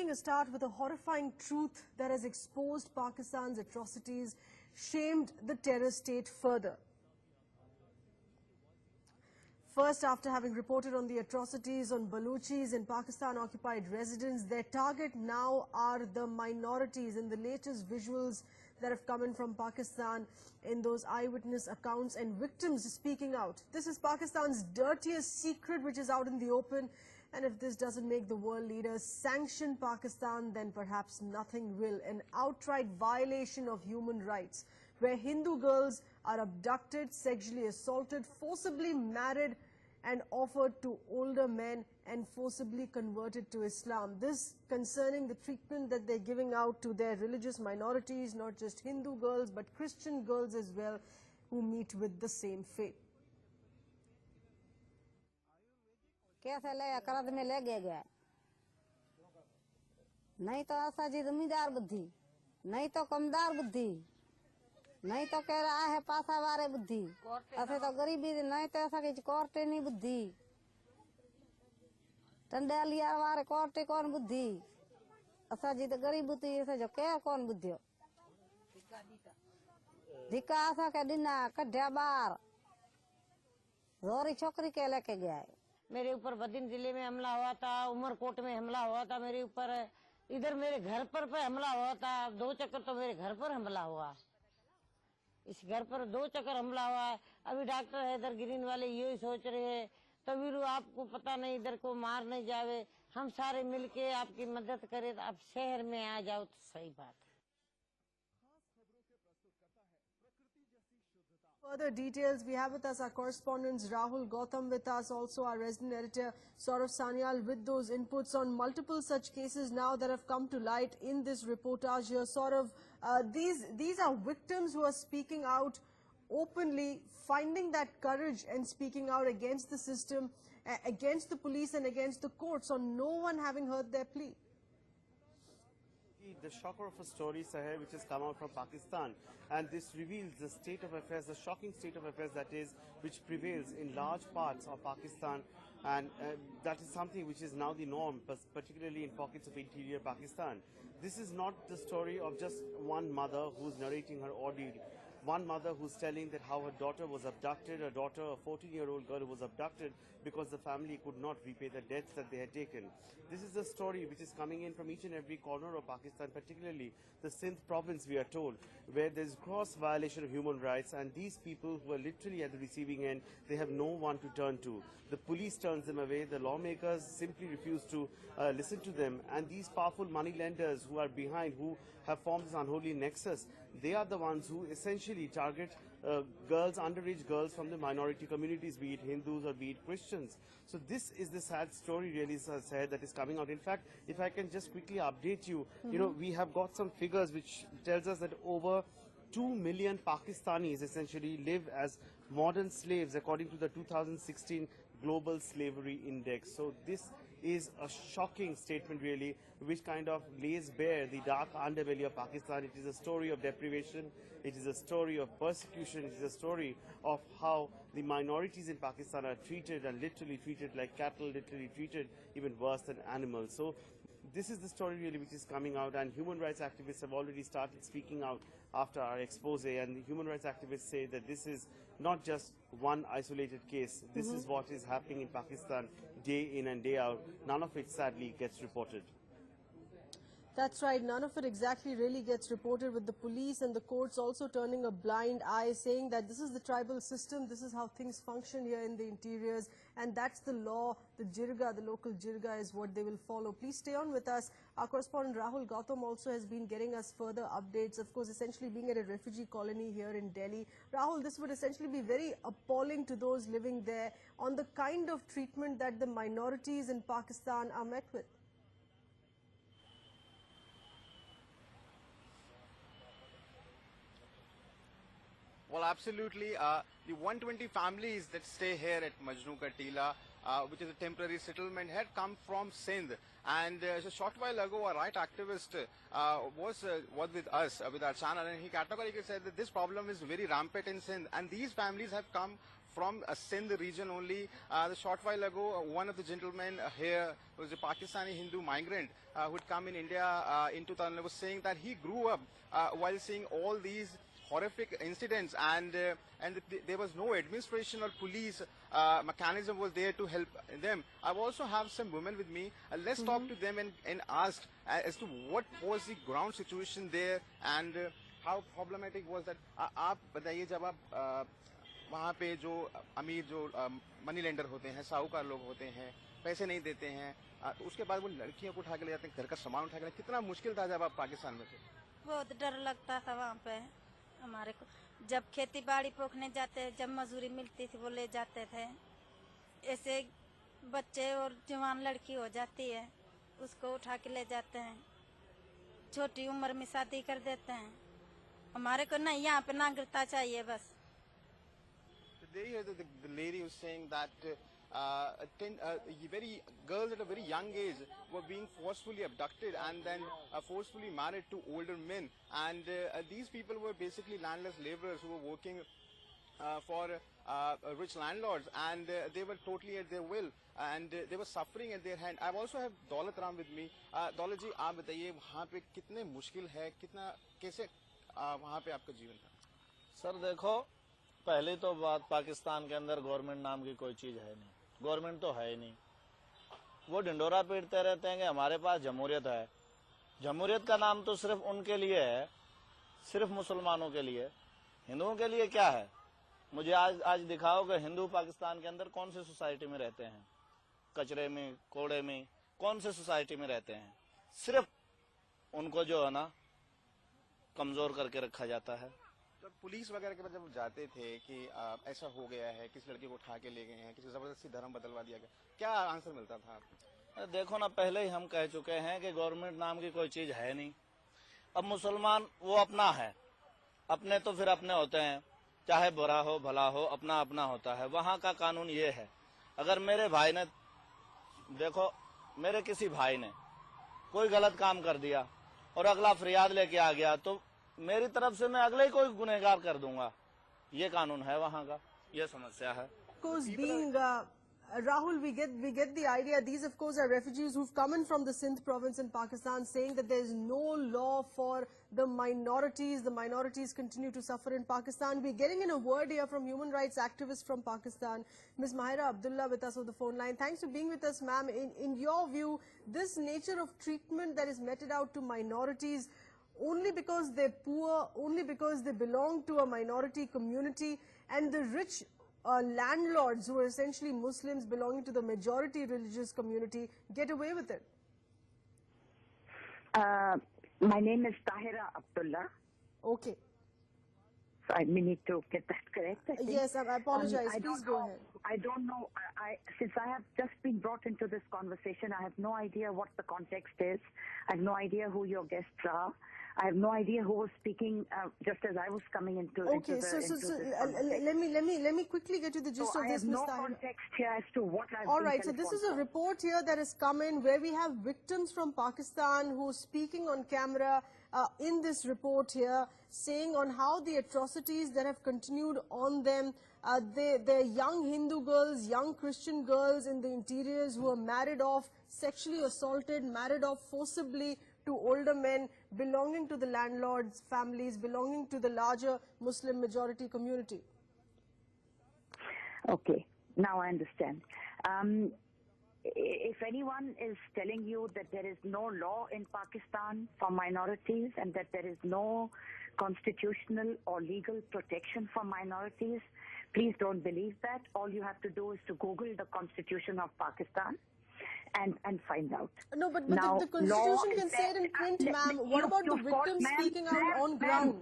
making a start with a horrifying truth that has exposed Pakistan's atrocities, shamed the terror state further. First, after having reported on the atrocities on Baluchis in Pakistan-occupied residents, their target now are the minorities. In the latest visuals that have come in from Pakistan, in those eyewitness accounts and victims speaking out. This is Pakistan's dirtiest secret, which is out in the open. And if this doesn't make the world leaders sanction Pakistan, then perhaps nothing will. An outright violation of human rights, where Hindu girls are abducted, sexually assaulted, forcibly married and offered to older men and forcibly converted to Islam. This concerning the treatment that they're giving out to their religious minorities, not just Hindu girls, but Christian girls as well, who meet with the same fate. कैसे ले करद में ले गए नहीं तो ऐसा जी जमींदार बुद्धि नहीं तो कमदार बुद्धि नहीं तो कह रहा है पासा वारे बुद्धि ऐसे तो गरीबी नहीं तो ऐसा कि कोर्टे नहीं बुद्धि टंडालिया वारे कोर्टे कौन बुद्धि ऐसा जी तो गरीब बुद्धि ऐसे जो क्या कौन बुद्धि धिक्का ऐसा के दिना कढ़िया बार रोरी छोकरी के लेके गया मेरे ऊपर बदिन जिले में हमला हुआ था, उमरकोट में हमला हुआ था मेरे ऊपर, इधर मेरे घर पर हमला हुआ था, 2 चक्कर तो मेरे घर पर हमला हुआ, इस घर पर 2 चक्कर हमला हुआ है। अभी डॉक्टर है इधर ग्रीन वाले यही सोच रहे हैं तभी आपको पता नहीं इधर को मार नहीं जावे, हम सारे मिलके आपकी मदद करें तो आप शहर में आ जाओ तो सही बात है। Further details, we have with us our correspondents Rahul Gautam with us, also our resident editor Saurav Sanyal with those inputs on multiple such cases now that have come to light in this reportage here. Saurav, these are victims who are speaking out openly, finding that courage and speaking out against the system, against the police and against the courts, on no one having heard their plea. The shocker of a story, Sahar, which has come out from Pakistan, and this reveals the state of affairs, the shocking state of affairs that is, which prevails in large parts of Pakistan, and that is something which is now the norm, particularly in pockets of interior Pakistan. This is not the story of just one mother who's narrating her ordeal. One mother who's telling that how her daughter was abducted, a 14-year-old girl who was abducted because the family could not repay the debts that they had taken. This is a story which is coming in from each and every corner of Pakistan, particularly the Sindh province, we are told, where there's gross violation of human rights, and these people who are literally at the receiving end, they have no one to turn to. The police turns them away, the lawmakers simply refuse to listen to them, and these powerful money lenders who are behind, who have formed this unholy nexus, they are the ones who essentially target girls, underage girls from the minority communities, be it Hindus or be it Christians. So this is the sad story really, Sahar, that is coming out. In fact, if I can just quickly update you, you know, we have got some figures which tells us that over 2 million Pakistanis essentially live as modern slaves according to the 2016 Global Slavery Index. So this is a shocking statement really, which kind of lays bare the dark underbelly of Pakistan. It is a story of deprivation, it is a story of persecution, it is a story of how the minorities in Pakistan are treated, and literally treated like cattle, literally treated even worse than animals. So this is the story really which is coming out, and human rights activists have already started speaking out after our expose, and the human rights activists say that this is not just one isolated case. This is what is happening in Pakistan day in and day out. None of it sadly gets reported. That's right. None of it exactly really gets reported, with the police and the courts also turning a blind eye, saying that this is the tribal system, this is how things function here in the interiors, and that's the law, the jirga, the local jirga is what they will follow. Please stay on with us. Our correspondent Rahul Gautam also has been getting us further updates, of course, essentially being at a refugee colony here in Delhi. Rahul, this would essentially be very appalling to those living there on the kind of treatment that the minorities in Pakistan are met with. Well, absolutely. The 120 families that stay here at Majnu Ka Tila, which is a temporary settlement, had come from Sindh. And a short while ago, a right activist was with us, with our channel, and he categorically said that this problem is very rampant in Sindh. And these families have come from Sindh region only. The short while ago, one of the gentlemen here was a Pakistani Hindu migrant who had come in India in 2000, was saying that he grew up while seeing all these horrific incidents, and there was no administration or police mechanism was there to help them. I also have some women with me. Let's talk to them and ask as to what was the ground situation there and how problematic was that. आप बताइए, जब आप वहाँ पे जो अमीर जो money lender होते हैं, साहूकार लोग होते हैं, पैसे नहीं देते हैं, तो उसके बाद वो लड़कियों को उठा के ले जाते हैं, घर का सामान उठा के ले, कितना मुश्किल था जब आप पाकिस्तान में थे? बहुत डर लगता था वहाँ पे हमारे को। जब खेती बाड़ी पोखने जाते, जब मजदूरी मिलती थी वो ले जाते थे। ऐसे बच्चे और जवान लड़की हो जाती है, उसको उठा के ले जाते हैं, छोटी उम्र में शादी कर देते हैं। हमारे को नहीं, यहाँ पे नागरिकता चाहिए बस। The lady was saying that very girls at a very young age were being forcefully abducted and then forcefully married to older men, and these people were basically landless laborers who were working for rich landlords, and they were totally at their will, and they were suffering at their hand. I also have Daulat Ram with me. Daulat ji, आप बताइए वहाँ पे कितने मुश्किल है, कितना कैसे वहाँ पे आपका जीवन था? सर देखो, पहली तो बात, पाकिस्तान के अंदर गवर्नमेंट नाम की कोई चीज है नहीं, गवर्नमेंट तो है ही नहीं। वो ढिंडोरा पीटते रहते हैं कि हमारे पास जमहूरियत है। जमहूरियत का नाम तो सिर्फ उनके लिए है, सिर्फ मुसलमानों के लिए। हिंदुओं के लिए क्या है? मुझे आज दिखाओ कि हिंदू पाकिस्तान के अंदर कौन सी सोसाइटी में रहते हैं, कचरे में, कोड़े में, कौन सी सोसाइटी में रहते हैं? सिर्फ उनको जो है ना कमजोर करके रखा जाता है। जब पुलिस वगैरह के पास जब जाते थे कि ऐसा हो गया है, किसी लड़की को उठा के ले गए हैं, किसी जबरदस्ती धर्म बदलवा दिया गया, क्या आंसर मिलता था? देखो ना, पहले ही हम कह चुके हैं कि गवर्नमेंट नाम की कोई चीज है नहीं। अब मुसलमान वो अपना है, अपने तो फिर अपने होते हैं, चाहे बुरा हो भला हो, अपना अपना होता है। वहाँ का कानून ये है, अगर मेरे भाई ने, देखो मेरे किसी भाई ने कोई गलत काम कर दिया और अगला फरियाद लेके आ गया, तो मेरी तरफ से मैं अगले ही कोई गुनहगार कर दूंगा। ये कानून है वहाँ का, ये समस्या है। Rahul, we get the idea. These, of course, are refugees who've come in from the Sindh province in Pakistan, saying that there is no law for the minorities. The minorities continue to suffer in Pakistan. We're getting in a word here from human rights activists from Pakistan. Ms. Mahira Abdullah with us on the phone line. Thanks for being with us, ma'am. In your view, this nature of treatment that is meted out to minorities only because they're poor, only because they belong to a minority community, and the rich landlords who are essentially Muslims belonging to the majority religious community get away with it? My name is Tahira Abdullah. Okay. So I need to get that correct, I think. Yes, I apologize. Please go ahead. I don't know. Since I have just been brought into this conversation, I have no idea what the context is. I have no idea who your guests are. I have no idea who was speaking just as I was coming into okay, so let me quickly get you the gist of this, Mr. I have no context here as to what I've All right, so this is a report here that has come in where we have victims from Pakistan who are speaking on camera in this report here, saying on how the atrocities that have continued on them. They're young Hindu girls, young Christian girls in the interiors who are married off, sexually assaulted, married off forcibly to older men belonging to the landlords' families, belonging to the larger Muslim majority community. Okay, now I understand. If anyone is telling you that there is no law in Pakistan for minorities and that there is no constitutional or legal protection for minorities, please don't believe that. All you have to do is to Google the Constitution of Pakistan and find out. No, but now, the Constitution can say it in print, ma'am. What about the victims speaking out on ground?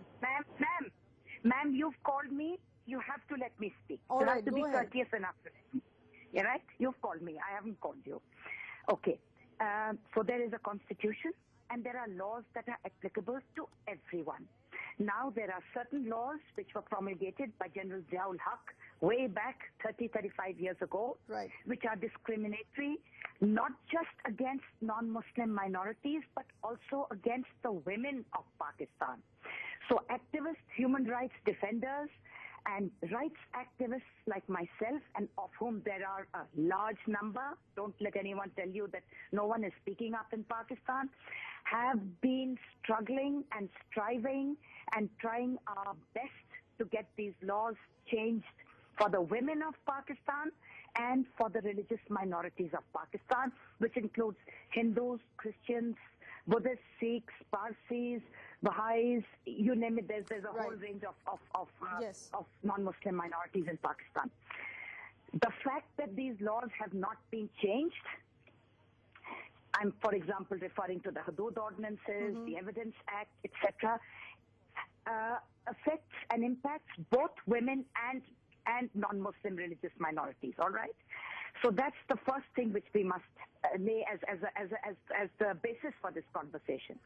Ma'am, you've called me. You have to let me speak. All you right, have to be courteous enough to let me. Yeah, right? You've called me. I haven't called you. Okay. So there is a constitution and there are laws that are applicable to everyone. Now there are certain laws which were promulgated by General Ziaul Haq way back 35 years ago, right, which are discriminatory not just against non-Muslim minorities but also against the women of Pakistan. So activists, human rights defenders And rights activists like myself, and of whom there are a large number, don't let anyone tell you that no one is speaking up in Pakistan, have been struggling and striving and trying our best to get these laws changed for the women of Pakistan and for the religious minorities of Pakistan, which includes Hindus, Christians, Buddhists, Sikhs, Parsis, Baha'is, you name it. There's a whole range of non-Muslim minorities in Pakistan. The fact that these laws have not been changed, I'm, for example, referring to the Hudud ordinances, the Evidence Act, etc., affects and impacts both women and non-Muslim religious minorities. All right. So that's the first thing which we must lay as the basis for this conversation.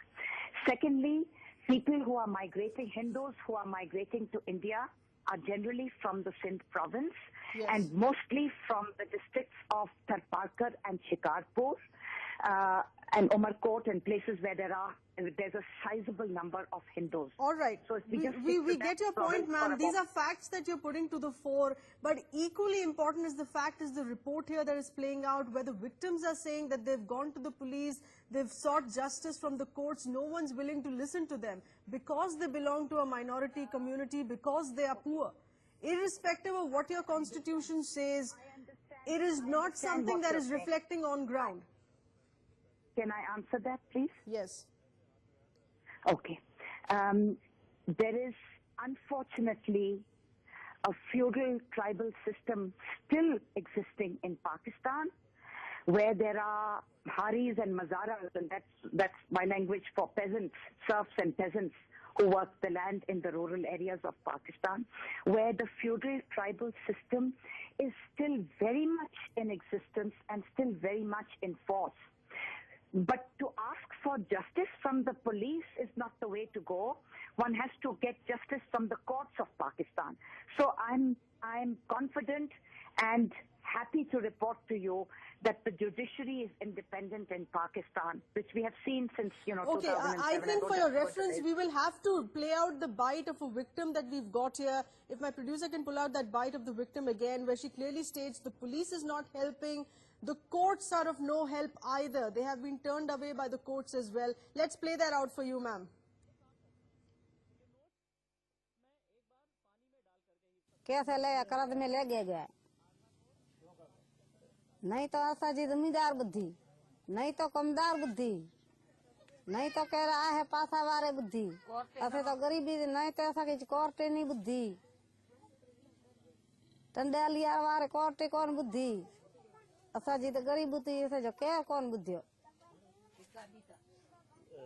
Secondly, people who are migrating, Hindus who are migrating to India, are generally from the Sindh province and mostly from the districts of Tharparkar and Shikarpur and Umarkot and places where there's a sizable number of Hindus. All right. So we get your point, ma'am. These are facts that you're putting to the fore. But equally important is the fact is the report here that is playing out where the victims are saying that they've gone to the police, they've sought justice from the courts. No one's willing to listen to them because they belong to a minority community, because they are poor. Irrespective of what your constitution says, it is not something that is reflecting on ground. Can I answer that, please? Yes. Okay. There is, unfortunately, a feudal tribal system still existing in Pakistan, where there are haris and mazaras, and that's my language for peasants, serfs and peasants who work the land in the rural areas of Pakistan, where the feudal tribal system is still very much in existence and still very much in force. But to ask for justice from the police is not the way to go. One has to get justice from the courts of Pakistan. So I'm confident and happy to report to you that the judiciary is independent in Pakistan, which we have seen since, Okay, 2007. I think for your reference, we will have to play out the bite of a victim that we've got here. If my producer can pull out that bite of the victim again, where she clearly states the police is not helping, the courts are of no help either. They have been turned away by the courts as well. Let's play that out for you, ma'am. कैसे ले करद में ले गए नहीं तो ऐसा जी जमींदार बुद्धि नहीं तो कमदार बुद्धि नहीं तो कह रहा है पासा वारे बुद्धि ऐसे तो गरीबी नहीं तो ऐसा कि कोर्टे नहीं बुद्धि टंडालिया वारे कोर्टे कौन बुद्धि ऐसा जी तो गरीब बुद्धि ऐसे जो क्या कौन बुद्धि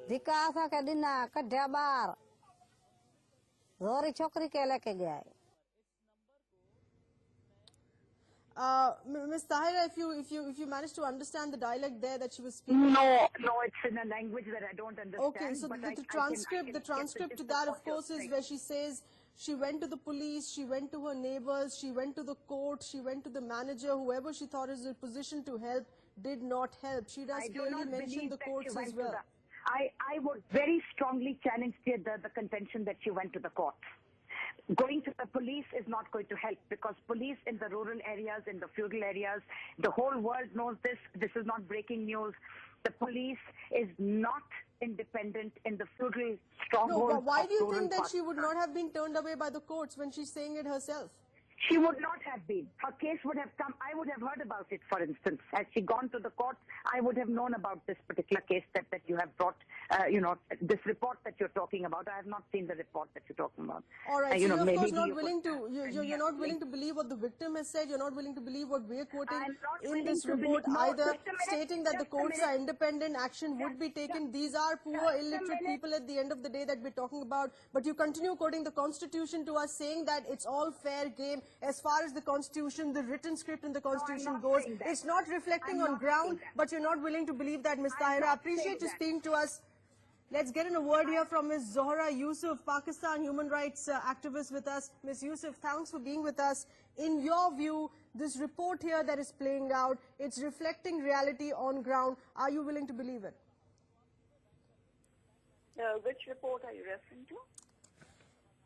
धिक्का ऐसा के दिना कढ़िया बार जोरी छोकरी के लेके गया Ms. Tahira, if you managed to understand the dialect there that she was speaking. No, it's in a language that I don't understand. Okay, so the transcript to that, of course, is where she says she went to the police, she went to her neighbors, she went to the court, she went to the manager, whoever she thought is in a position to help did not help. She does clearly mention the courts as well. I would very strongly challenge the contention that she went to the courts. Going to the police is not going to help because police in the rural areas, in the feudal areas, the whole world knows this. This is not breaking news. The police is not independent in the feudal stronghold. No, but why do you think that she would not have been turned away by the courts when she's saying it herself? She would not have been. Her case would have come. I would have heard about it, for instance. Had she gone to the court, I would have known about this particular case that you have brought, this report that you're talking about. I have not seen the report that you're talking about. All right, so you're of course not willing to, you're not willing to believe what the victim has said. You're not willing to believe what we're quoting in this report either, stating that the courts are independent, action would be taken. These are poor, illiterate people at the end of the day that we're talking about. But you continue quoting the Constitution to us, saying that it's all fair game. As far as the Constitution, the written script in the Constitution goes, it's not reflecting on ground, but you're not willing to believe that, Ms. Tahira. I appreciate you speaking to us. Let's get in a word here from Ms. Zohra Yusuf, Pakistan human rights activist with us. Ms. Yusuf, thanks for being with us. In your view, this report here that is playing out, it's reflecting reality on ground. Are you willing to believe it? Which report are you referring to?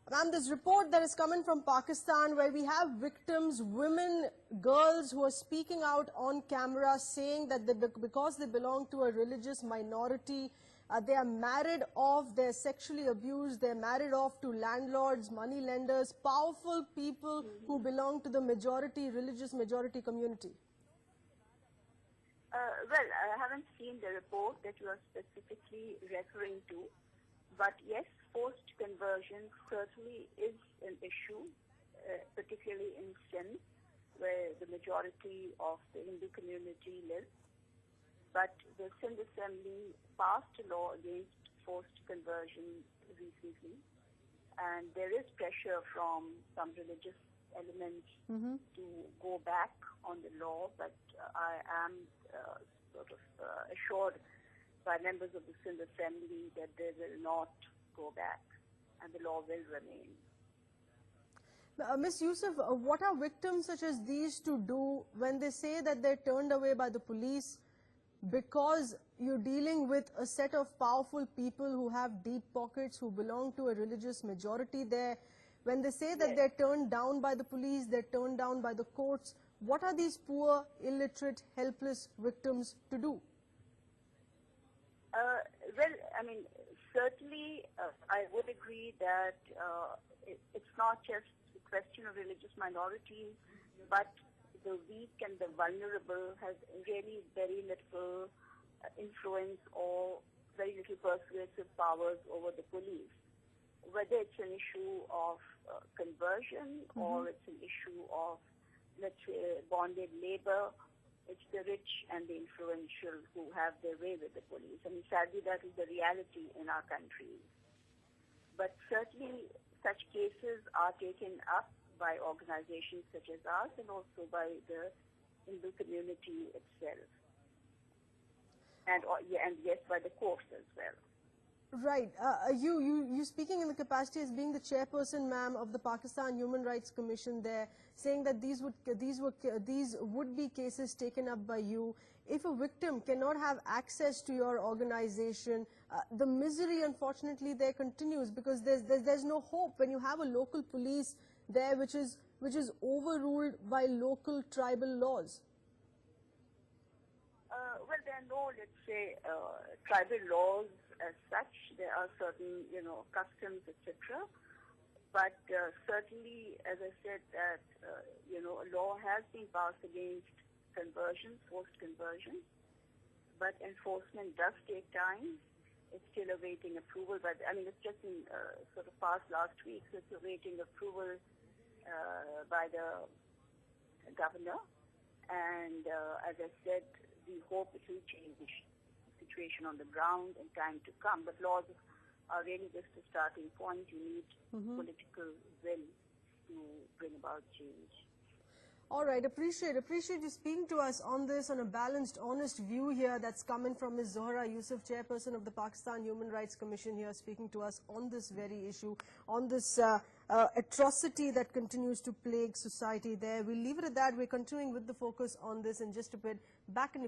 Ma'am, this report that is coming from Pakistan where we have victims, women, girls who are speaking out on camera saying that because they belong to a religious minority, they are married off, they're sexually abused, they're married off to landlords, money lenders, powerful people who belong to the majority, religious majority community. Well, I haven't seen the report that you are specifically referring to, but yes, forced conversion certainly is an issue, particularly in Sindh, where the majority of the Hindu community lives. But the Sindh Assembly passed a law against forced conversion recently, and there is pressure from some religious elements to go back on the law, but I am assured by members of the Sindh Assembly that they will not go back and the law will remain. Ms. Yusuf, what are victims such as these to do when they say that they're turned away by the police because you're dealing with a set of powerful people who have deep pockets, who belong to a religious majority there? When they say that they're turned down by the police, they're turned down by the courts, what are these poor, illiterate, helpless victims to do? Well, I mean, certainly I would agree that it's not just a question of religious minorities, but the weak and the vulnerable has really very little influence or very little persuasive powers over the police. Whether it's an issue of conversion or it's an issue of, let's say, bonded labor, it's the rich and the influential who have their way with the police. I mean, sadly, that is the reality in our country. But certainly, such cases are taken up by organizations such as ours and also by the Hindu community itself. And yes, by the courts as well. Right. You speaking in the capacity as being the chairperson, ma'am, of the Pakistan Human Rights Commission there, saying that these would be cases taken up by you. If a victim cannot have access to your organization, the misery, unfortunately, there continues because there's no hope when you have a local police there which is overruled by local tribal laws. Well, there are no, let's say, tribal laws as such. There are certain, customs, etc. But certainly, as I said, that, a law has been passed against conversions, forced conversions, but enforcement does take time. It's still awaiting approval, but it's just been sort of passed last week, so it's awaiting approval by the governor. And as I said, we hope it will change the situation on the ground in time to come. But laws are really just a starting point. You need political will to bring about change. All right, appreciate you speaking to us on this, on a balanced, honest view here that's coming from Ms. Zohra Yusuf, chairperson of the Pakistan Human Rights Commission, here speaking to us on this very issue, on this atrocity that continues to plague society there. We'll leave it at that. We're continuing with the focus on this in just a bit. Back in